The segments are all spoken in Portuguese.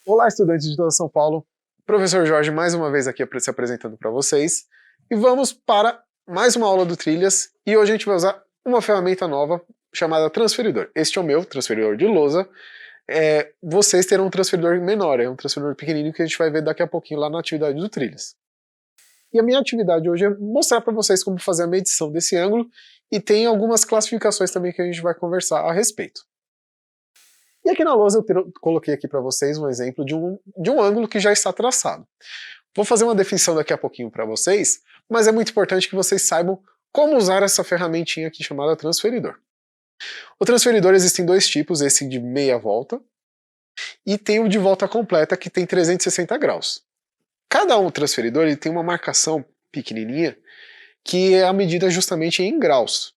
Olá, estudantes de toda São Paulo. Professor Jorge mais uma vez aqui se apresentando para vocês. E vamos para mais uma aula do Trilhas. E hoje a gente vai usar uma ferramenta nova chamada transferidor. Este é o meu transferidor de lousa. Vocês terão um transferidor menor, é um transferidor pequenininho que a gente vai ver daqui a pouquinho lá na atividade do Trilhas. E a minha atividade hoje é mostrar para vocês como fazer a medição desse ângulo e tem algumas classificações também que a gente vai conversar a respeito. E aqui na lousa eu coloquei aqui para vocês um exemplo de um ângulo que já está traçado. Vou fazer uma definição daqui a pouquinho para vocês, mas é muito importante que vocês saibam como usar essa ferramentinha aqui chamada transferidor. O transferidor existem dois tipos, esse de meia volta e tem o de volta completa que tem 360 graus. Cada transferidor ele tem uma marcação pequenininha que é a medida justamente em graus.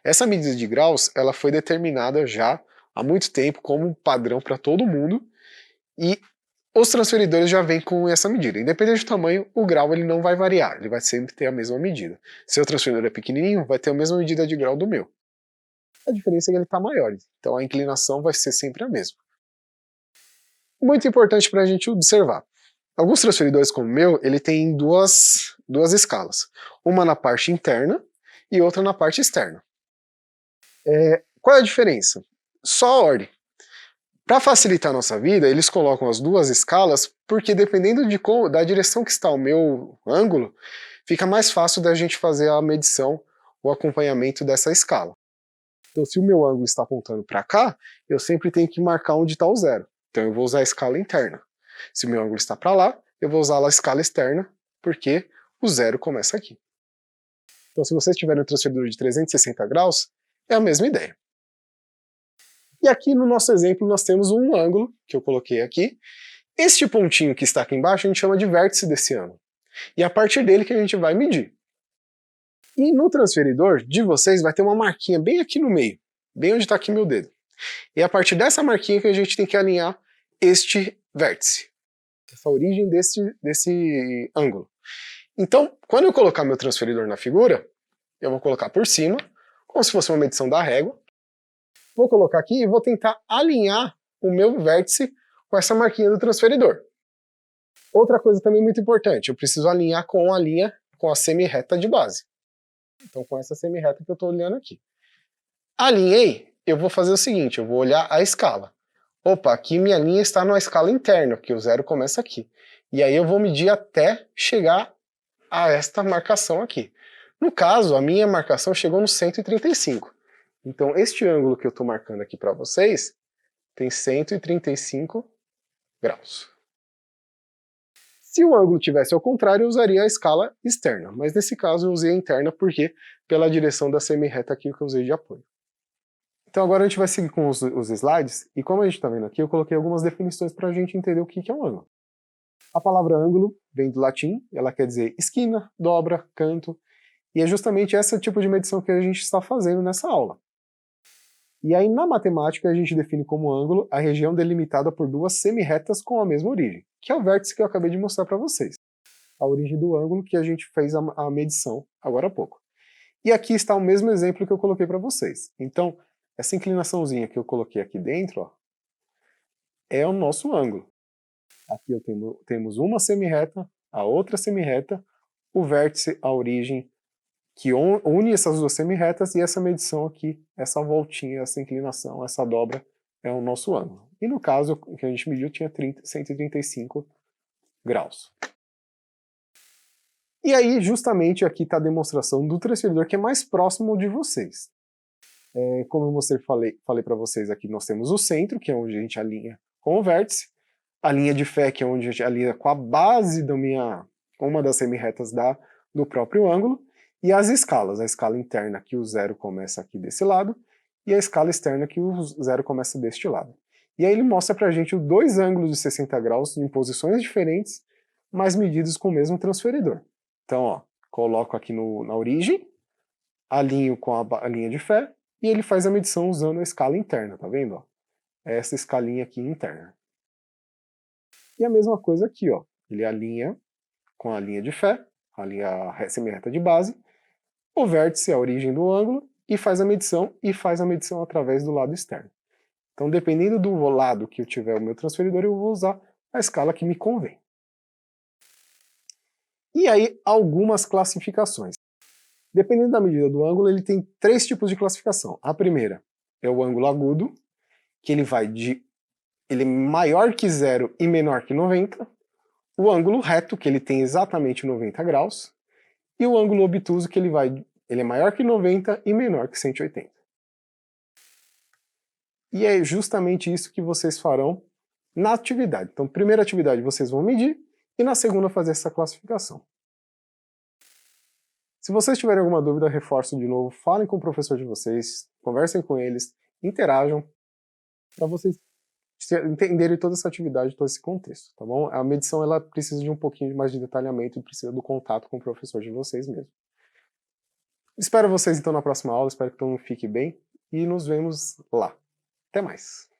Essa medida de graus ela foi determinada já há muito tempo como padrão para todo mundo e os transferidores já vêm com essa medida. Independente do tamanho, o grau ele não vai variar, ele vai sempre ter a mesma medida. Se o transferidor é pequenininho, vai ter a mesma medida de grau do meu. A diferença é que ele está maior, então a inclinação vai ser sempre a mesma. Muito importante para a gente observar. Alguns transferidores como o meu, ele tem duas escalas. Uma na parte interna e outra na parte externa. Qual é a diferença? Só a ordem. Para facilitar a nossa vida, eles colocam as duas escalas porque dependendo da direção que está o meu ângulo, fica mais fácil da gente fazer a medição, o acompanhamento dessa escala. Então se o meu ângulo está apontando para cá, eu sempre tenho que marcar onde está o zero. Então eu vou usar a escala interna. Se o meu ângulo está para lá, eu vou usar a escala externa, porque o zero começa aqui. Então se vocês tiverem um transferidor de 360 graus, é a mesma ideia. E aqui no nosso exemplo nós temos um ângulo, que eu coloquei aqui. Este pontinho que está aqui embaixo a gente chama de vértice desse ângulo. E é a partir dele que a gente vai medir. E no transferidor de vocês vai ter uma marquinha bem aqui no meio, bem onde está aqui meu dedo. E é a partir dessa marquinha que a gente tem que alinhar este vértice, essa origem desse ângulo. Então, quando eu colocar meu transferidor na figura, eu vou colocar por cima, como se fosse uma medição da régua. Vou colocar aqui e vou tentar alinhar o meu vértice com essa marquinha do transferidor. Outra coisa também muito importante, eu preciso alinhar com a semi-reta de base. Então com essa semi-reta que eu estou olhando aqui. Alinhei, eu vou fazer o seguinte, eu vou olhar a escala. Opa, aqui minha linha está na escala interna, porque o zero começa aqui. E aí eu vou medir até chegar a esta marcação aqui. No caso, a minha marcação chegou no 135. Então este ângulo que eu estou marcando aqui para vocês tem 135 graus. Se o ângulo tivesse ao contrário, eu usaria a escala externa, mas nesse caso eu usei a interna porque pela direção da semi-reta aqui que eu usei de apoio. Então agora a gente vai seguir com os slides, e como a gente está vendo aqui, eu coloquei algumas definições para a gente entender o que é um ângulo. A palavra ângulo vem do latim, ela quer dizer esquina, dobra, canto, e é justamente esse tipo de medição que a gente está fazendo nessa aula. E aí na matemática a gente define como ângulo a região delimitada por duas semi-retas com a mesma origem, que é o vértice que eu acabei de mostrar para vocês. A origem do ângulo que a gente fez a medição agora há pouco. E aqui está o mesmo exemplo que eu coloquei para vocês. Então, essa inclinaçãozinha que eu coloquei aqui dentro, ó, é o nosso ângulo. Aqui temos uma semi-reta, a outra semi-reta, o vértice, a origem, que une essas duas semi-retas, e essa medição aqui, essa voltinha, essa inclinação, essa dobra, é o nosso ângulo. E no caso, o que a gente mediu tinha 135 graus. E aí, justamente, aqui está a demonstração do transferidor que é mais próximo de vocês. Como eu falei para vocês aqui, nós temos o centro, que é onde a gente alinha com o vértice, a linha de fé, que é onde a gente alinha com a base uma das semi-retas do próprio ângulo, e as escalas, a escala interna que o zero começa aqui desse lado, e a escala externa que o zero começa deste lado. E aí ele mostra pra gente dois ângulos de 60 graus em posições diferentes, mas medidos com o mesmo transferidor. Então, ó, coloco aqui na origem, alinho com a linha de fé, e ele faz a medição usando a escala interna, tá vendo? Ó? Essa escalinha aqui interna. E a mesma coisa aqui, ó, ele alinha com a linha de fé, ali a semi-reta de base, o vértice é a origem do ângulo, e faz a medição através do lado externo. Então, dependendo do lado que eu tiver o meu transferidor, eu vou usar a escala que me convém. E aí, algumas classificações. Dependendo da medida do ângulo, ele tem 3 tipos de classificação. A primeira é o ângulo agudo, que ele é maior que 0 e menor que 90. O ângulo reto, que ele tem exatamente 90 graus. E o ângulo obtuso, que ele é maior que 90 e menor que 180. E é justamente isso que vocês farão na atividade. Então, primeira atividade vocês vão medir, e na segunda fazer essa classificação. Se vocês tiverem alguma dúvida, reforço de novo, falem com o professor de vocês, conversem com eles, interajam, para vocês entenderem toda essa atividade, todo esse contexto, tá bom? A medição ela precisa de um pouquinho mais de detalhamento e precisa do contato com o professor de vocês mesmo. Espero vocês então na próxima aula, espero que todo mundo fique bem e nos vemos lá. Até mais!